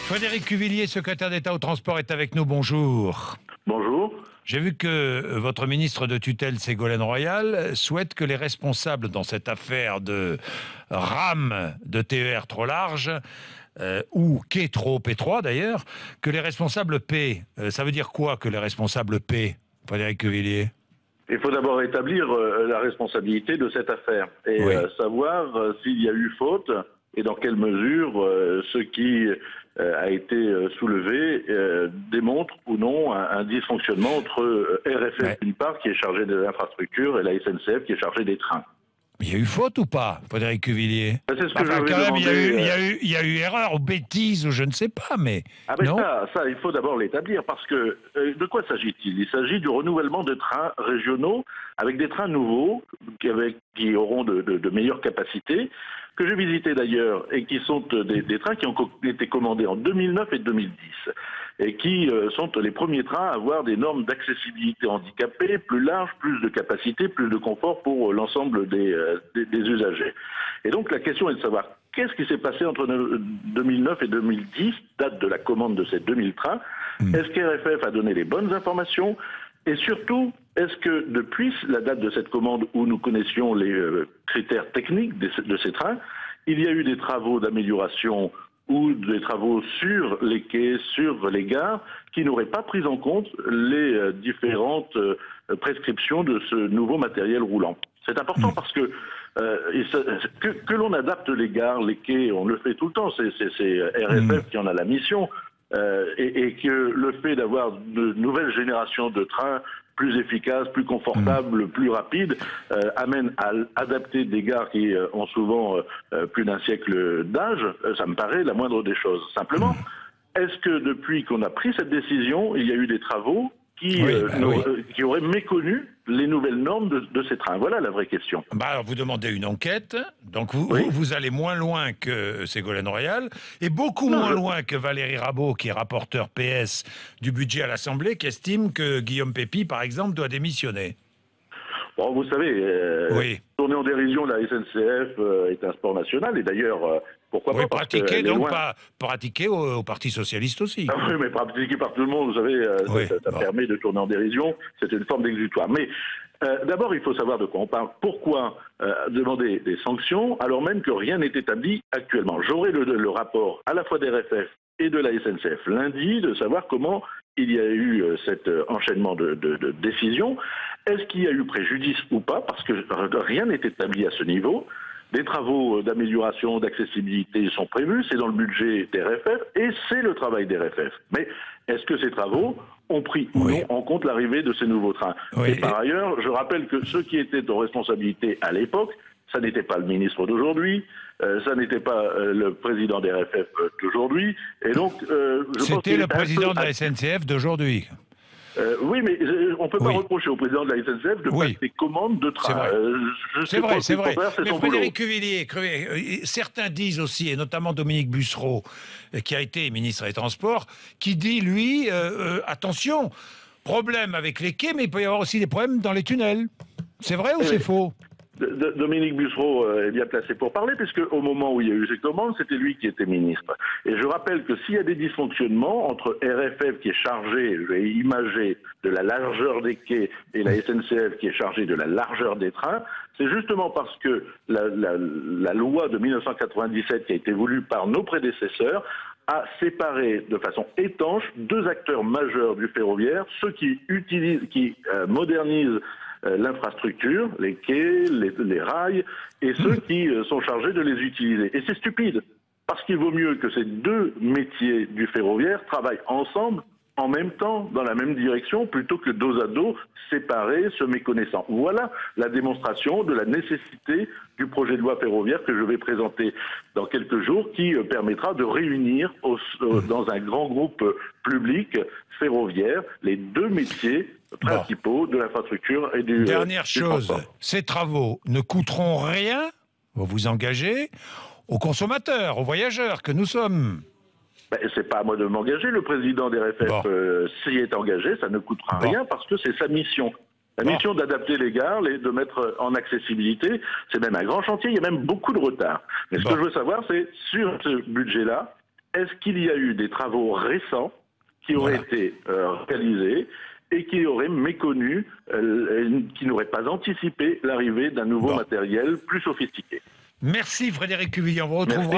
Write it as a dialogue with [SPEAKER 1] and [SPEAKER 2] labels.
[SPEAKER 1] Frédéric Cuvillier, secrétaire d'État au transport, est avec nous. Bonjour.
[SPEAKER 2] Bonjour.
[SPEAKER 1] J'ai vu que votre ministre de tutelle, Ségolène Royal, souhaite que les responsables dans cette affaire de rame de TER trop large, ou quai trop étroit d'ailleurs, que les responsables paient. Ça veut dire quoi que les responsables paient, Frédéric Cuvillier?
[SPEAKER 2] Il faut d'abord établir la responsabilité de cette affaire et
[SPEAKER 1] Oui.
[SPEAKER 2] savoir s'il y a eu faute et dans quelle mesure ce qui a été soulevé démontre ou non un dysfonctionnement entre RFF
[SPEAKER 1] Ouais.
[SPEAKER 2] d'une part qui est chargé de l'infrastructure et la SNCF qui est chargée des trains.
[SPEAKER 1] Il y a eu faute ou pas, Frédéric Cuvillier?
[SPEAKER 2] Ben, c'est ce que je vais
[SPEAKER 1] Quand même, il
[SPEAKER 2] demander.
[SPEAKER 1] y a eu erreur ou bêtise ou je ne sais pas, mais
[SPEAKER 2] Ah ben
[SPEAKER 1] non.
[SPEAKER 2] ça, il faut d'abord l'établir parce que de quoi s'agit-il? Il s'agit du renouvellement de trains régionaux avec des trains nouveaux qui auront de meilleures capacités, que j'ai visités d'ailleurs et qui sont des trains qui ont été commandés en 2009 et 2010 et qui sont les premiers trains à avoir des normes d'accessibilité handicapée plus larges, plus de capacité, plus de confort pour l'ensemble des usagers. Et donc la question est de savoir qu'est-ce qui s'est passé entre 2009 et 2010, date de la commande de ces 2000 trains. Est-ce qu'RFF a donné les bonnes informations? Et surtout, est-ce que depuis la date de cette commande où nous connaissions les critères techniques de ces trains, il y a eu des travaux d'amélioration ou des travaux sur les quais, sur les gares, qui n'auraient pas pris en compte les différentes prescriptions de ce nouveau matériel roulant? C'est important parce que l'on adapte les gares, les quais, on le fait tout le temps, c'est RFF qui en a la mission, et que le fait d'avoir de nouvelles générations de trains plus efficaces, plus confortables, plus rapides, amène à adapter des gares qui ont souvent plus d'un siècle d'âge, ça me paraît la moindre des choses. Simplement, est-ce que depuis qu'on a pris cette décision, il y a eu des travaux qui,
[SPEAKER 1] Oui.
[SPEAKER 2] qui auraient méconnu les nouvelles normes de ces trains? Voilà la vraie question.
[SPEAKER 1] Alors vous demandez une enquête, donc
[SPEAKER 2] Oui.
[SPEAKER 1] vous allez moins loin que Ségolène Royal, et beaucoup
[SPEAKER 2] Non,
[SPEAKER 1] moins loin que Valérie Rabault, qui est rapporteur PS du budget à l'Assemblée, qui estime que Guillaume Pépi, par exemple, doit démissionner.
[SPEAKER 2] Bon, vous savez,
[SPEAKER 1] Oui.
[SPEAKER 2] tourner en dérision de la SNCF est un sport national, et d'ailleurs, pourquoi
[SPEAKER 1] Oui,
[SPEAKER 2] pas, parce
[SPEAKER 1] pratiqué,
[SPEAKER 2] qu'elle est
[SPEAKER 1] donc
[SPEAKER 2] loin.
[SPEAKER 1] pas pratiqué au Parti Socialiste aussi.
[SPEAKER 2] Ah oui, mais pratiqué par tout le monde, vous savez,
[SPEAKER 1] Oui,
[SPEAKER 2] ça
[SPEAKER 1] bon.
[SPEAKER 2] permet de tourner en dérision, c'est une forme d'exutoire. Mais d'abord, il faut savoir de quoi on parle. Pourquoi demander des sanctions alors même que rien n'est établi actuellement? J'aurai le rapport à la fois des RFF et de la SNCF lundi, de savoir comment il y a eu cet enchaînement de décisions. Est-ce qu'il y a eu préjudice ou pas? Parce que rien n'est établi à ce niveau. Des travaux d'amélioration, d'accessibilité sont prévus, c'est dans le budget des RFF et c'est le travail des RFF. Mais est-ce que ces travaux ont pris ou non en compte l'arrivée de ces nouveaux trains?
[SPEAKER 1] Oui.
[SPEAKER 2] Et par ailleurs, je rappelle que ceux qui étaient aux responsabilités à l'époque, ça n'était pas le ministre d'aujourd'hui, ça n'était pas le président des RFF d'aujourd'hui, et donc je pense
[SPEAKER 1] C'était
[SPEAKER 2] qu'il
[SPEAKER 1] le
[SPEAKER 2] est un
[SPEAKER 1] président
[SPEAKER 2] peu...
[SPEAKER 1] de la SNCF d'aujourd'hui.
[SPEAKER 2] oui, mais on ne peut pas
[SPEAKER 1] Oui.
[SPEAKER 2] reprocher au président de la SNCF de
[SPEAKER 1] Oui.
[SPEAKER 2] passer commande de
[SPEAKER 1] C'est
[SPEAKER 2] train.
[SPEAKER 1] vrai.
[SPEAKER 2] Je
[SPEAKER 1] C'est vrai,
[SPEAKER 2] suppose
[SPEAKER 1] c'est
[SPEAKER 2] qu'il faut
[SPEAKER 1] vrai.
[SPEAKER 2] faire, c'est
[SPEAKER 1] Mais
[SPEAKER 2] son boulot.
[SPEAKER 1] Frédéric Cuvillier, certains disent aussi, et notamment Dominique Bussereau, qui a été ministre des Transports, qui dit, lui, attention, problème avec les quais, mais il peut y avoir aussi des problèmes dans les tunnels. C'est vrai ou c'est faux?
[SPEAKER 2] Dominique Bussereau est bien placé pour parler, puisque au moment où il y a eu ces commandes, c'était lui qui était ministre. Et je rappelle que s'il y a des dysfonctionnements entre RFF qui est chargé, je vais imager, de la largeur des quais et la SNCF qui est chargée de la largeur des trains, c'est justement parce que la loi de 1997 qui a été voulue par nos prédécesseurs a séparé de façon étanche deux acteurs majeurs du ferroviaire, ceux qui modernisent l'infrastructure, les quais, les rails, et ceux qui sont chargés de les utiliser. Et c'est stupide, parce qu'il vaut mieux que ces deux métiers du ferroviaire travaillent ensemble, en même temps, dans la même direction, plutôt que dos à dos, séparés, se méconnaissant. Voilà la démonstration de la nécessité du projet de loi ferroviaire que je vais présenter dans quelques jours, qui permettra de réunir dans un grand groupe public ferroviaire les deux métiers principaux de l'infrastructure et du
[SPEAKER 1] Dernière
[SPEAKER 2] du
[SPEAKER 1] chose,
[SPEAKER 2] transport.
[SPEAKER 1] ces travaux ne coûteront rien, vous vous engagez, aux consommateurs, aux voyageurs que nous sommes.
[SPEAKER 2] Ben, c'est pas à moi de m'engager. Le président des RFF s'y est engagé. Ça ne coûtera rien parce que c'est sa mission. La mission d'adapter les gares, de mettre en accessibilité, c'est même un grand chantier. Il y a même beaucoup de retard. Mais ce que je veux savoir, c'est sur ce budget-là, est-ce qu'il y a eu des travaux récents qui auraient été réalisés et qui auraient méconnu, qui n'auraient pas anticipé l'arrivée d'un nouveau matériel plus sophistiqué.
[SPEAKER 1] Merci Frédéric Cuvillier, on vous
[SPEAKER 2] Merci.
[SPEAKER 1] retrouvera.